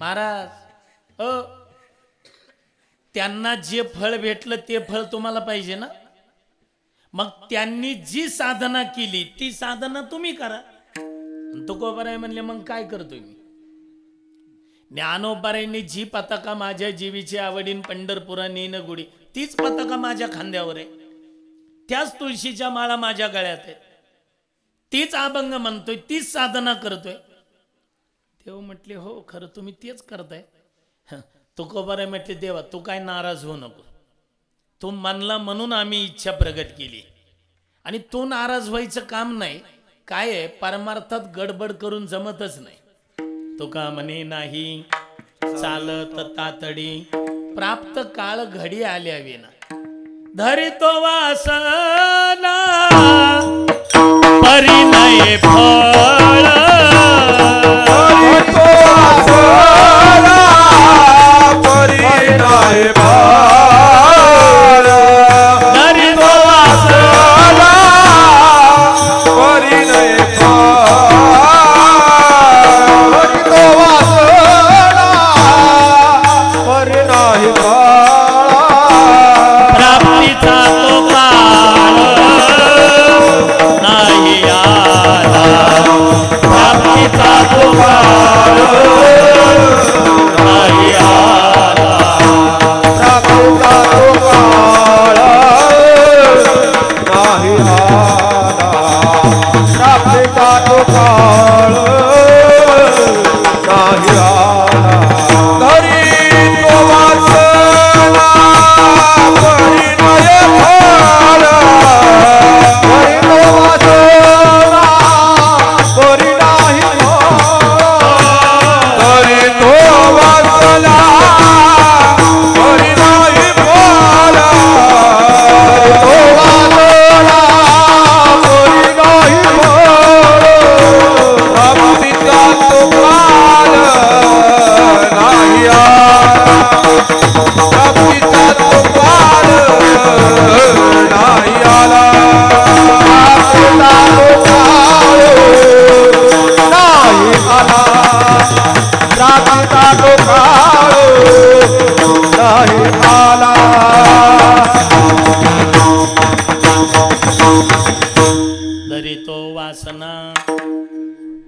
महाराज त्यांना जे फळ भेटलं ते फळ तुम्हाला पाहिजे ना, मग त्यांनी जी साधना केली ती साधना तुम्ही करा. तुकोबाराय म्हणले मग काय करतोय मी. ज्ञानोबारायांनी जी पताका माझ्या जीवीची आवडीन पंढरपुरा नेन गुढी, तीच पताका माझ्या खांद्यावर आहे, त्याच तुळशीच्या माळा माझ्या गळ्यात आहेत, तीच अभंग म्हणतोय, तीच साधना करतोय. तेव्हा म्हटले हो खरं तुम्ही तेच करताय. तुकोबाराय म्हटले देवा तू काय नाराज होऊ नको, तू म्हणला म्हणून आम्ही इच्छा प्रगट केली, आणि तू नाराज व्हायचं काम नाही. काय आहे परमार्थात गडबड करून जमतच नाही. तुका म्हणे नाही चालत तातडी, प्राप्त काळ घडी आल्यावी ना. धरितो वासना परिणय फळ, धरितो वासना परिणय फळ, धरितो वासना परिणय फळ, धरितो वासना परिणय फळ, प्राप्तीचा तो काळ नाही आला, प्राप्तीचा तो काळ नाही आला, प्राप्तीचा तो काळ नाही आला, प्राप्तीचा तो काळ नाही आला. धरितो वासना परिणय फळ, धरितो वासना परिणय फळ, धरितो वासना परिणय फळ, धरितो वासना परिणय फळ, प्राप्तीचा तो काळ नाही आला, प्राप्तीचा तो काळ नाही आला, प्राप्तीचा तो काळ नाही आला, प्राप्तीचा तो काळ नाही आला. धरितो वासना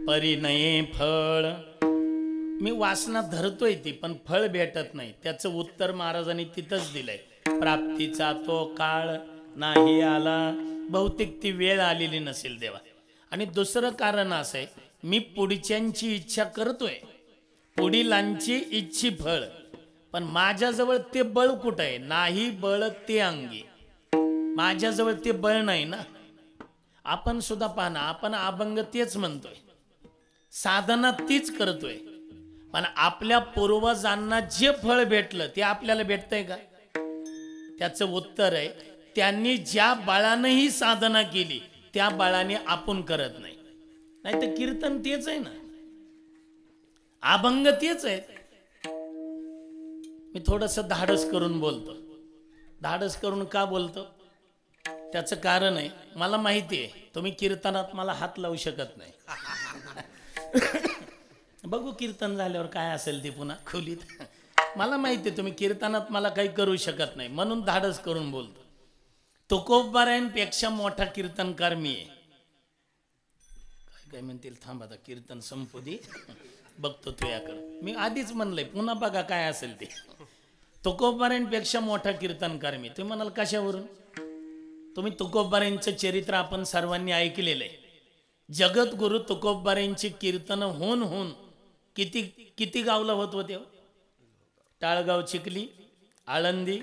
परिणये फळ. मी वासना धरतोय ती पण फळ भेटत नाही. त्याचं उत्तर महाराजांनी तिथंच दिलंय, प्राप्तीचा तो काळ नाही आला. बहुतेक ती वेळ आलेली नसेल देवा. आणि दुसरं कारण असं आहे, मी पुढच्यांची इच्छा करतोय, पुढीलांची इच्छी फळ, पण माझ्याजवळ ते बळ कुठं आहे. नाही बळ ते अंगी, माझ्याजवळ ते बळ नाही ना. आपण सुद्धा पाहना, आपण अभंग तेच म्हणतोय, साधना तीच करतोय, पण आपल्या पूर्वजांना जे फळ भेटलं ते आपल्याला भेटतंय का. त्याचं उत्तर आहे, त्यांनी ज्या बळाने ही साधना केली त्या बळाने आपण करत नाही. नाही तर कीर्तन तेच आहे ना, अभंग तेच आहे. मी थोडस धाडस करून बोलतो. धाडस करून का बोलतो त्याचं कारण आहे, मला माहिती आहे तुम्ही कीर्तनात मला हात लावू शकत नाही. बघू कीर्तन झाल्यावर काय असेल ते पुन्हा खोलीत. मला माहिती आहे तुम्ही कीर्तनात मला काही करू शकत नाही, म्हणून धाडस करून बोलतो. तुकोबारायांपेक्षा मोठा कीर्तनकार मी आहे. काय काय म्हणतील थांब आता कीर्तन संपू दे, बघतो तुझ्याकडं. मी आधीच म्हणलंय, पुन्हा बघा काय असेल ते. तुकोबारायांपेक्षा मोठा कीर्तनकार मी. तुम्ही म्हणाल कशावरून. तुम्ही तुकोबारायांचं चरित्र आपण सर्वांनी ऐकलेलं आहे. जगद्गुरु तुकोबारायांची कीर्तन होऊन होऊन किती किती गावला होत होते. टाळगाव, चिखली, आळंदी,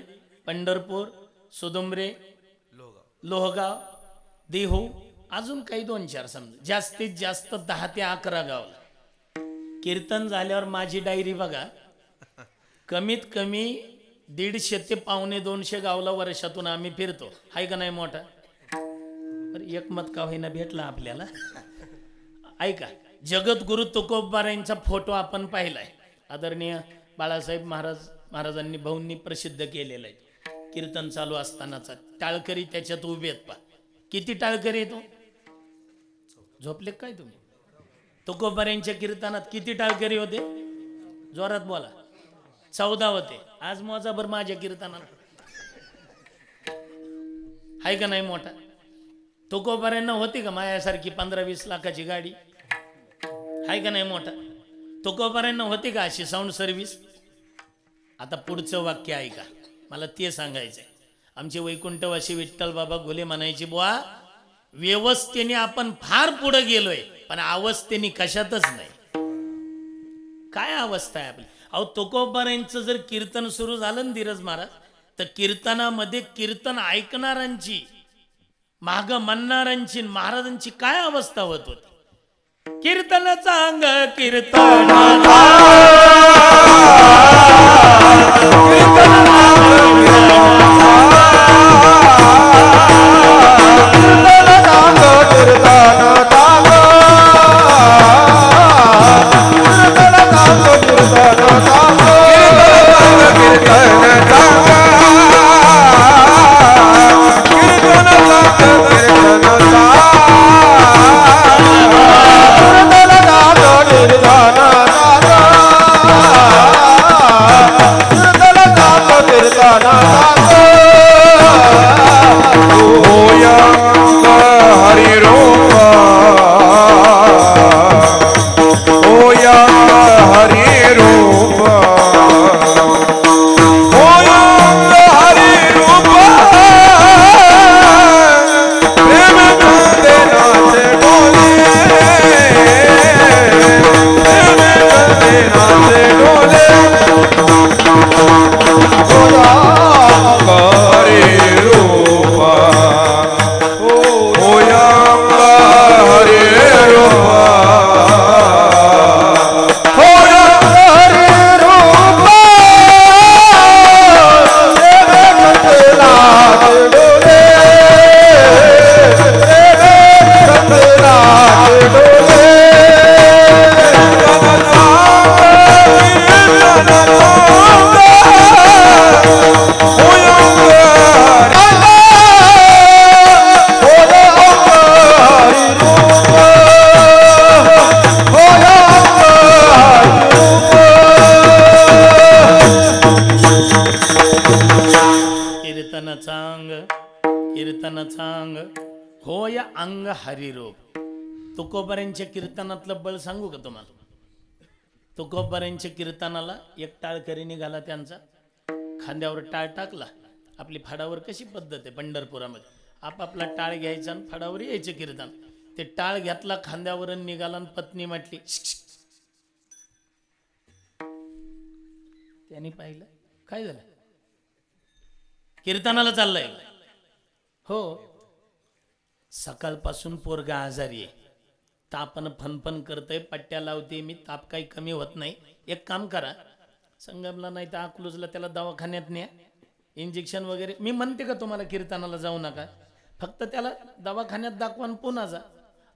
पंढरपूर, सुदुंबरे, लोहगाव, देहू, अजून काही 2-4 समजा, जास्तीत जास्त 10 ते 11 गावला. कीर्तन झाल्यावर माझी डायरी बघा, कमीत कमी 150 ते 150-200 गावला वर्षातून आम्ही फिरतो. हाय का नाही मोठा. तर एक मत का होईना भेटला आपल्याला. ऐका, जगद्गुरु तुकोबारायांचा फोटो आपण पाहिलाय. आदरणीय बाळासाहेब महाराजांनी भाऊंनी प्रसिद्ध केलेला आहे. कीर्तन चालू असतानाचा टाळकरी त्याच्यात उभे आहेत. पा किती टाळकरी येतो. झोपले काय तुम्ही. तुकोबारायांच्या कीर्तनात किती टाळकरी होते. जोरात बोला. 14 होते. आज मोजाभर माझ्या कीर्तनाला आहे का नाही मोठा. तुकोबाऱ्यांना होती का माझ्यासारखी 15-20 लाखाची गाडी? आहे का नाही मोठा. तुकोबाऱ्यांना होती का अशी साऊंड सर्व्हिस? आता पुढचं वाक्य ऐका, मला ते सांगायचंय. आमचे वैकुंठवासी विठ्ठल बाबा घोले म्हणायचे, बुवा व्यवस्थेने आपण फार पुढे गेलोय, पण अवस्थेने कशातच नाही. काय अवस्था आहे आपली. अहो तुकोबारांचं जर कीर्तन सुरू झालं ना धीरज महाराज, तर कीर्तनामध्ये कीर्तन ऐकणाऱ्यांची, माग म्हणणाऱ्यांची, महाराजांची काय अवस्था होत होती. कीर्तन चांग कीर्तन होय अंग हरिरूप. तुकोबाऱ्यांच्या कीर्तनातलं बळ सांगू का तुम्हाला. तुकोबाऱ्यांच्या कीर्तनाला एक टाळकरी निघाला, त्यांचा खांद्यावर टाळ टाकला. आपली फाडावर कशी पद्धत आहे पंढरपुरामध्ये, आपापला टाळ घ्यायचा आणि फाडावर यायचं कीर्तन. ते टाळ घेतला खांद्यावर निघाला आणि पत्नी म्हटली. त्यांनी पाहिलं काय झालं, कीर्तनाला चाललंय. हो, सकाळपासून पोरगा आजारी आहे, तापन फनफन करतय, पट्ट्या लावते मी, ताप काही कमी होत नाही. एक काम करा, संगमला नाही तर अकलूजला त्याला दवाखान्यात न्या, इंजेक्शन वगैरे. मी म्हणते का तुम्हाला कीर्तनाला जाऊ नका, फक्त त्याला दवाखान्यात दाखवा आणि पुन्हा जा.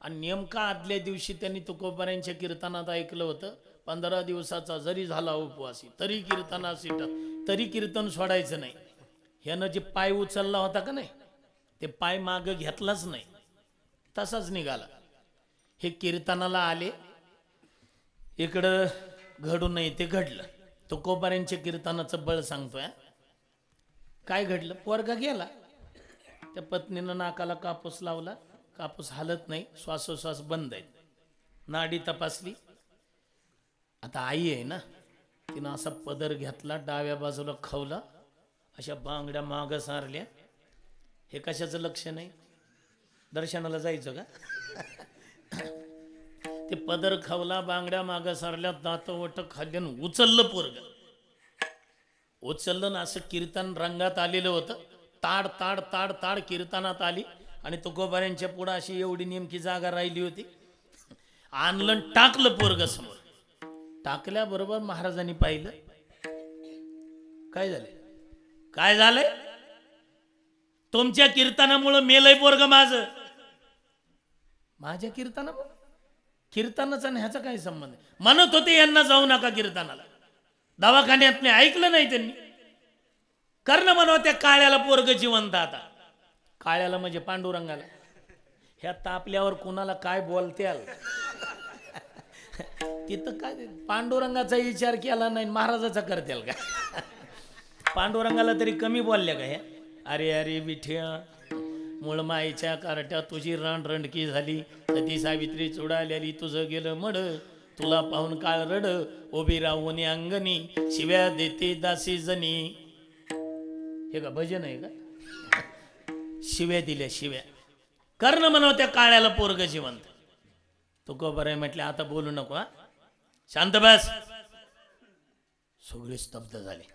आणि नेमका आदल्या दिवशी त्यांनी तुकोबाऱ्यांच्या कीर्तनात ऐकलं होतं, 15 दिवसाचा जरी झाला उपवासी तरी कीर्तनासी, तरी कीर्तन सोडायचं नाही. ह्यानं जे पाय उचलला होता का नाही, ते पाय माग घेतलाच नाही, तसाच निघाला. हे कीर्तनाला आले, इकडं घडू नये ते घडलं. तुकोबाऱ्यांच्या कीर्तनाचं बळ सांगतोय. काय घडलं, पोरगा गेला, त्या पत्नीनं नाकाला कापूस लावला, कापूस हालत नाही, श्वासोश्वास बंद आहे. नाडी तपासली. आता आई आहे ना, तिनं असा पदर घेतला, डाव्या बाजूला खवला, अशा बांगड्या मागं सारल्या. हे कशाचं लक्ष नाही, दर्शनाला जायचं का. ते पदर खवला, बांगड्या मागं सारल्या, दात वट खाल्ल्यान उचललं पोरग. उचललं ना, असं कीर्तन रंगात आलेलं होतं. ताड ताड ताड ताड कीर्तनात आली आणि तुकोबाऱ्यांच्या पुढं अशी एवढी नेमकी जागा राहिली होती. आणलं टाकलं पोरग समोर. टाकल्याबरोबर महाराजांनी पाहिलं. काय झालं, काय झालंय, तुमच्या कीर्तनामुळं मेलय पोरग माझं. माझ्या कीर्तनामुळे, कीर्तनाचा आणि ह्याचा काय संबंध. म्हणत होते यांना जाऊ नका कीर्तनाला, दवाखान्यात नाही, ऐकलं नाही त्यांनी. कर्ण म्हणव त्या काळ्याला पोरग जिवंत. आता काळ्याला म्हणजे पांडुरंगाला. ह्या तापल्यावर कुणाला काय बोलत्याल. तिथं काय पांडुरंगाचा विचार केला नाही महाराजाचा करतील का? पांडुरंगाला तरी कमी बोलल्या का हे? अरे अरे विठ्या मूळ माईच्या कारट्या तुझी रणरणकी झाली, सती सावित्री चुडालेली तुझं गेलं मड, तुला पाहून काळ रड, उभी राहून अंगणी शिव्या देते दासी जनी. हे का भजन आहे का? शिव्या दिल्या शिव्या. कर्ण म्हणाव त्या काळ्याला पोरग जिवंत. तो बरं आहे म्हटलं आता बोलू नको, हा शांत बस. सगळे स्तब्ध झाले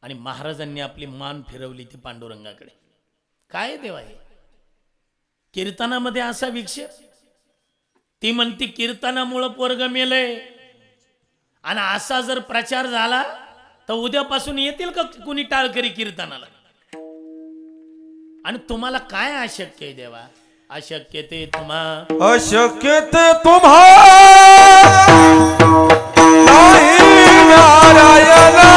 आणि महाराजांनी आपली मान फिरवली ती पांडुरंगाकडे. काय देवा हे कीर्तनामध्ये असा विक्षेप. ती म्हणती कीर्तनामुळं पोरग मेलय, आणि असा जर प्रचार झाला तर उद्यापासून येतील का कुणी टाळकरी कीर्तनाला? आणि तुम्हाला काय अशक्य आहे देवा? अशक्य ते तुम्हा, अशक्य ते तुम्हा नाही नारायणा.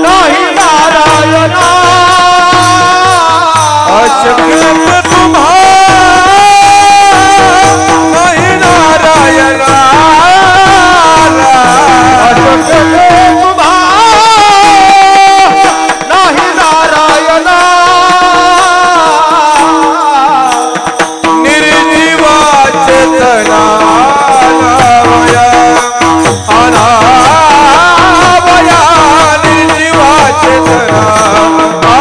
नाही नारायणा. अशक्य ते तुम्हा नाही नारायणा. अशक्य ते तुम्हा नाही नारायणा. निर्जीवा चेतना अनावया अनावया. निर्जीवा चेतना अनावया.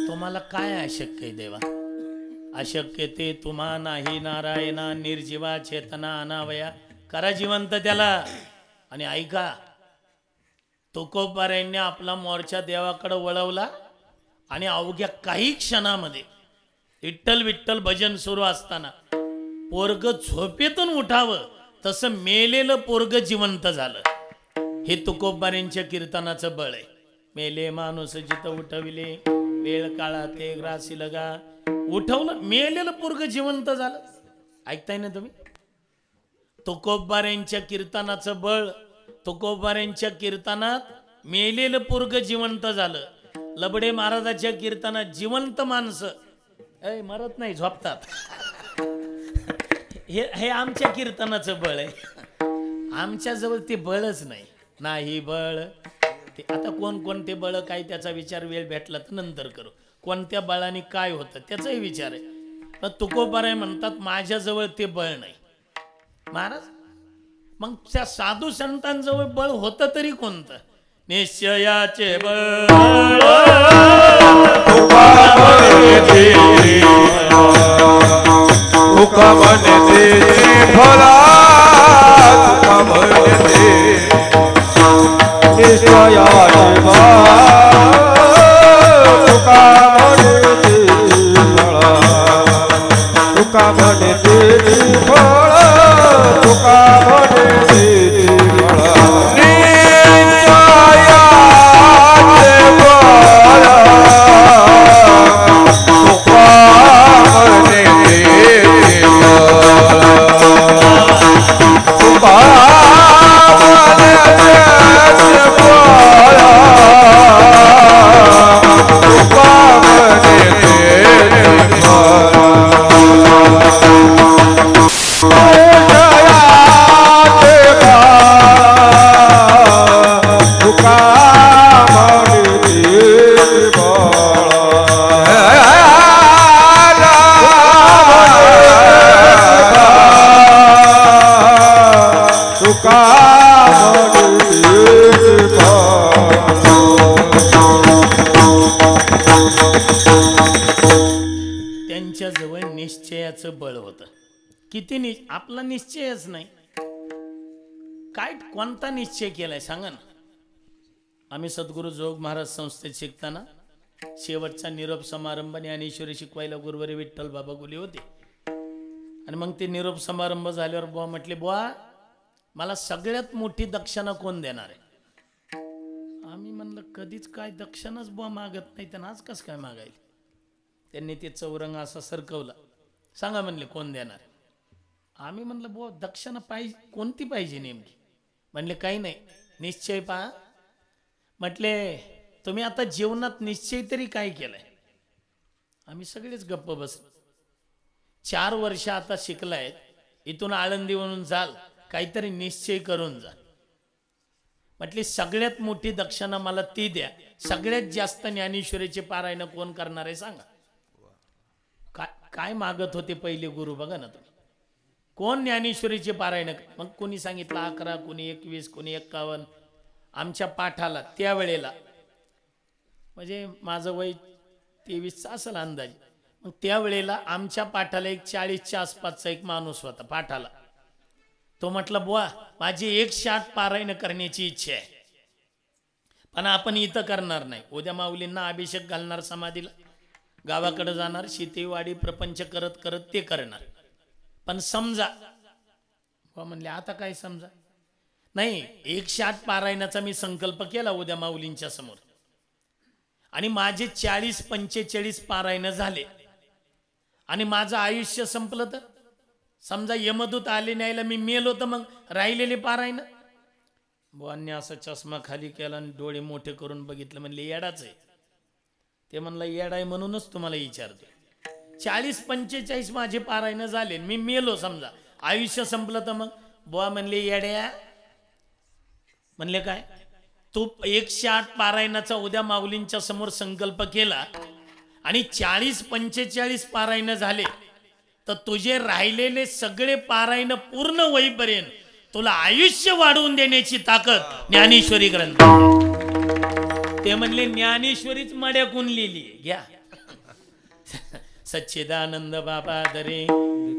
तुम्हाला काय अशक्य आहे देवा? अशक्य ते तुम्हा नाही नारायणा. निर्जीवा चेतना अनावया. करा जिवंत त्याला. आणि ऐका, तुकोबारायांनी आपला मोर्चा देवाकडे वळवला आणि अवघ्या काही क्षणामध्ये विठ्ठल विठ्ठल भजन सुरू असताना पोरग झोपेतून उठावं तसं मेलेलं पोरग जिवंत झालं. हे तुकोबारांच्या कीर्तनाचं बळ आहे. मेले माणूस जिथं उठविले, वेळ काळा ते ग्रासी लगा. उठवलं, मेलेलं पोरग जिवंत झालं. ऐकताय ना तुम्ही? तुकोबारांच्या कीर्तनाचं बळ. तुकोबारांच्या कीर्तनात मेलेलं पोरग जिवंत झालं. लबडे महाराजाच्या कीर्तनात जिवंत माणसं मरत नाही, झोपतात. हे आमच्या कीर्तनाचं बळ आहे. आमच्या जवळ ते बळच नाही. नाही बळ ते आता कोणते बळ काय त्याचा विचार वेळ भेटला तर नंतर करू. कोणत्या बळाने काय होतं त्याचाही विचार आहे. पण तुकोबाराय म्हणतात माझ्याजवळ ते बळ नाही. महाराज मग त्या साधू संतांजवळ बळ होतं तरी कोणतं? निश्चयाचे बळ. तुका म्हणते फला तुका म्हणते निश्चयाचे बळ. तुका म्हणते फला तुका म्हणते फळ. तुका म्हणते फळ. निश्चयाचे बळ. तुका म्हणते त्यांच्याजवळ निश्चयाचं बळ होतं. किती आपला निश्चयच नाही. काय कोणता निश्चय केलाय सांगा ना. आम्ही सद्गुरू जोग महाराज संस्थेत शिकताना शेवटचा निरोप समारंभ ज्ञानेश्वरी शिकवायला गुरुवारी विठ्ठल बाबा गुले होते. आणि मग ते निरोप समारंभ झाल्यावर बुवा म्हटले, बुवा मला सगळ्यात मोठी दक्षिणा कोण देणार आहे? आम्ही म्हणलं कधीच काय दक्षिणाच बुवा मागत नाही, त्यांना आज कसं काय मागायला. त्यांनी ते चौरंग असा सरकवला. सांगा म्हणले कोण देणार. आम्ही म्हणलं बुवा दक्षिणा पाहिजे, कोणती पाहिजे नेमकी. म्हणले काही नाही, निश्चय पहा. म्हटले तुम्ही आता जीवनात निश्चय तरी काय केलाय. आम्ही सगळेच गप्प बसलो. 4 वर्ष आता शिकलायत, इथून आळंदीवरून जाल, काहीतरी निश्चय करून जा. म्हटली सगळ्यात मोठी दक्षिणा मला ती द्या, सगळ्यात जास्त ज्ञानेश्वरीचे पारायण कोण करणार आहे सांगा. काय मागत होते पहिले गुरु बघा ना तुम्ही. कोण ज्ञानेश्वरीचे पारायण. मग कोणी सांगितलं 11, कोणी 21, कोणी 51. आमच्या पाठाला त्यावेळेला म्हणजे माझं वय 23 असेल अंदाजे. मग त्यावेळेला आमच्या पाठाला एक 40च्या आसपासचा एक माणूस होता पाठाला. तो म्हटला बुवा माझी 108 पारायण करण्याची इच्छा आहे, पण आपण इथं करणार नाही. उद्या माऊलींना अभिषेक घालणार, समाधीला गावाकडे जाणार, शेतीवाडी प्रपंच करत करत ते करणार. पण समजा बुवा म्हणले आता काय समजा. नाही 108 पारायणाचा मी संकल्प केला उद्या माऊलींच्या समोर, आणि माझे 40-45 पारायण झाले आणि माझं आयुष्य संपलं तर समजा यमदूत आले न्यायला, मी मेलो तर मग राहिलेले पारायण. बुवांनी असा चष्मा खाली केला आणि डोळे मोठे करून बघितलं. म्हणले येडाच आहे. ते म्हणलं येडा आहे म्हणूनच तुम्हाला विचारतो. 40-45 माझे पारायण झाले, मी मेलो समजा, आयुष्य संपलं तर मग. बुवा म्हणले येड्या. म्हणले काय, तू 108 पारायणाचा उद्या माऊलींच्या समोर संकल्प केला आणि 40-45 पारायण झाले, तर तुझे राहिलेले सगळे पारायण पूर्ण होईपर्यंत तुला आयुष्य वाढवून देण्याची ताकद ज्ञानेश्वरी ग्रंथ. ते म्हणले ज्ञानेश्वरीच मड्याकून लिहिली घ्या. सच्चिदानंद बाबा दरे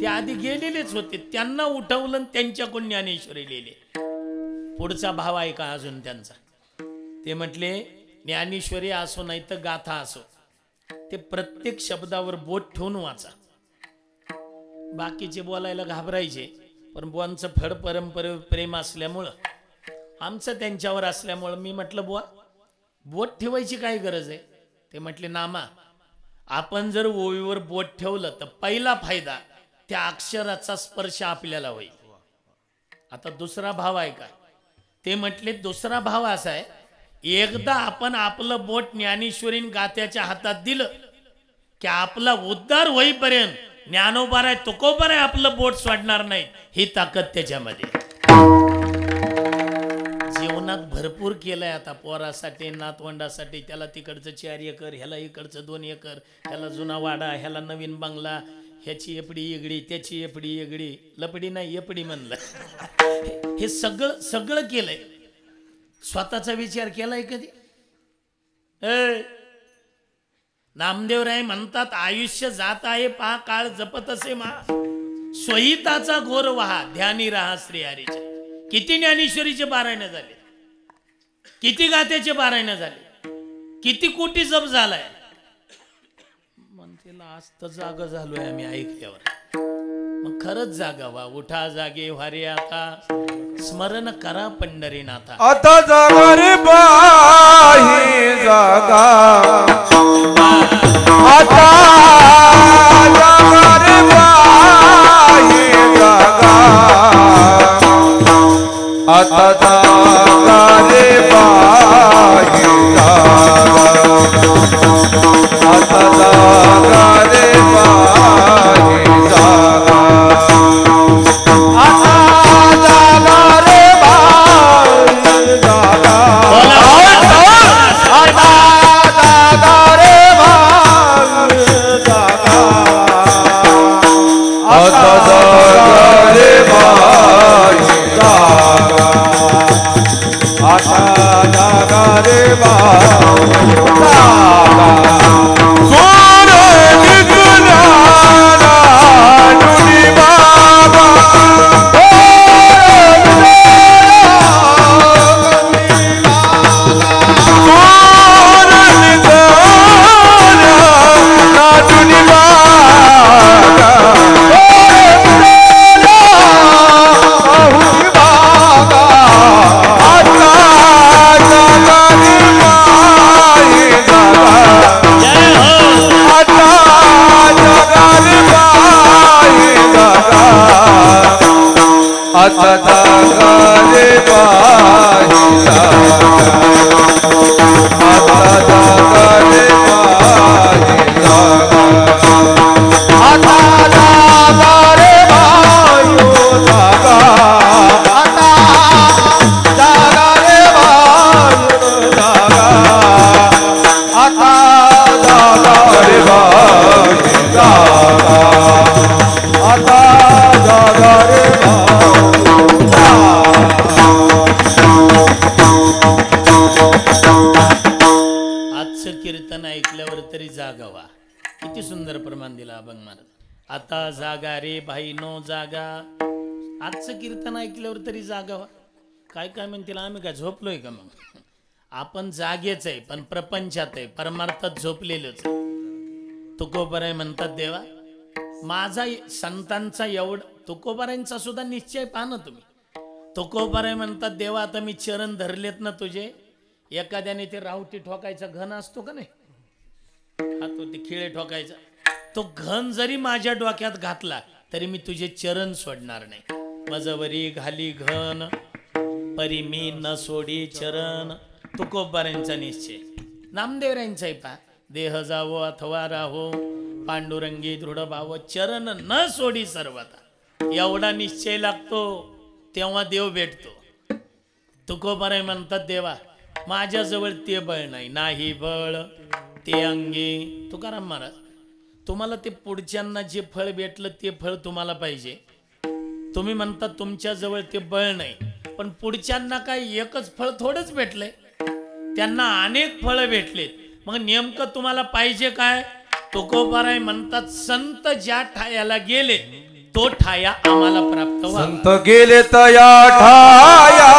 ते आधी गेलेलेच होते, त्यांना उठवलं त्यांच्याकडून ज्ञानेश्वरी लिहिली. पुढचा भाव आहे का अजून त्यांचा. ते म्हटले ज्ञानेश्वरी असो नाही तर गाथा असो, ते प्रत्येक शब्दावर बोट ठेवून वाचा. बाकीचे बोलायला घाबरायचे, पण बुवांचं फड परंपरे प्रेम असल्यामुळं, आमचं त्यांच्यावर असल्यामुळं मी म्हटलं बुवा बोट ठेवायची काय गरज आहे. ते म्हटले नामा, आपण जर ओवीवर बोट ठेवलं तर पहिला फायदा त्या अक्षराचा स्पर्श आपल्याला होईल. आता दुसरा भाव आहे का. ते म्हटले दुसरा भाव असा आहे, एकदा आपण आपलं बोट ज्ञानेश्वरी गात्याच्या हातात दिलं की आपला उद्धार होईपर्यंत ज्ञानोबाराय तुकोबाराय आपलं बोट सोडणार नाही. ही ताकद त्याच्यामध्ये. जीवनात भरपूर केलंय आता पोरासाठी, नातवंडासाठी. त्याला तिकडचं 4 एकर, ह्याला इकडचं 2 एकर, ह्याला जुना वाडा, ह्याला नवीन बंगला, ह्याची एपडी एगडी, त्याची एपडी एगडी. लपडी नाही एपडी म्हणलं. हे सगळं सगळं केलंय. स्वतःचा विचार केलाय कधी. नामदेवराय म्हणतात आयुष्य जात आहे पहा काळ जपत असे मा, स्वहिताचा घोर वहा ध्यानी राहा श्री हरीचे. किती ज्ञानेश्वरीचे पारायण झाले, किती गात्याचे पारायण झाले, किती कोटी जप झालाय. म्हणतेला आज तर जागा झालोय आम्ही ऐकल्यावर. मग खरंच जागा व्हा. उठा जागे व्हारे आता, स्मरण करा पंढरीनाथा. आता जागा रे बाही जागा, आता जागा रे बाही जागा, आता जागा रे बाही जागा, आता जागा रे बाही जागा, आता जागा रे बाही जागा, आता जागा रे बाही जागा, आता जागा रे बाही जागा, आता जागा रे बाही जागा. जागा रे बाई जागा आता जागा रे बाई आजचं कीर्तन ऐकल्यावर तरी जागावा. किती सुंदर प्रमाण दिला अभंग महाराज. आता जागा रे भाई नो जागा. आजचं कीर्तन ऐकल्यावर तरी जागावा. काय काय म्हणतील आम्ही काय झोपलोय का? मग आपण जागेच आहे पण प्रपंचात आहे, परमार्थात झोपलेलोच. तुकोबराय म्हणतात देवा माझा संतांचा एवढा, तुकोबरायांचा सुद्धा निश्चय पहा ना तुम्ही. तुकोबराय म्हणतात देवा आता मी चरण धरलेत ना तुझे. एखाद्याने ते रावटी ठोकायचा घन असतो का नाही, हा तो ते खिळे ठोकायचा, तो घन जरी माझ्या डोक्यात घातला तरी मी तुझे चरण सोडणार नाही. मजवरी घाली घन परी मी न सोडी चरण. तुकोबारांचा निश्चय. नामदेवरांचाही पहा देह जावो अथवा राहो पांडुरंगी दृढ भाव चरण न सोडी सर्वता. एवढा निश्चय लागतो तेव्हा देव भेटतो. तुकोबाराय म्हणतात देवा माझ्याजवळ ते बळ नाही, नाही बळ ते अंगी. तुकाराम महाराज तुम्हाला ते पुढच्यांना जे फळ भेटलं ते फळ तुम्हाला पाहिजे. तुम्ही म्हणतात तुमच्याजवळ ते बळ नाही, पण पुढच्यांना काय एकच फळ थोडंच भेटलंय, त्यांना अनेक फळं भेटलेत. मग नेमकं तुम्हाला पाहिजे काय? तुकोबाराय म्हणतात संत ज्या ठायाला गेले तो ठाया आम्हाला प्राप्त व्हावा. संत गेले तया ठाया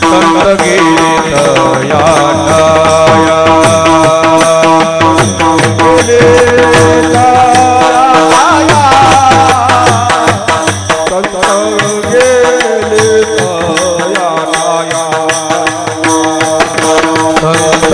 संत गेले तया ठाया गेले तया संत गेले तया ठाया संत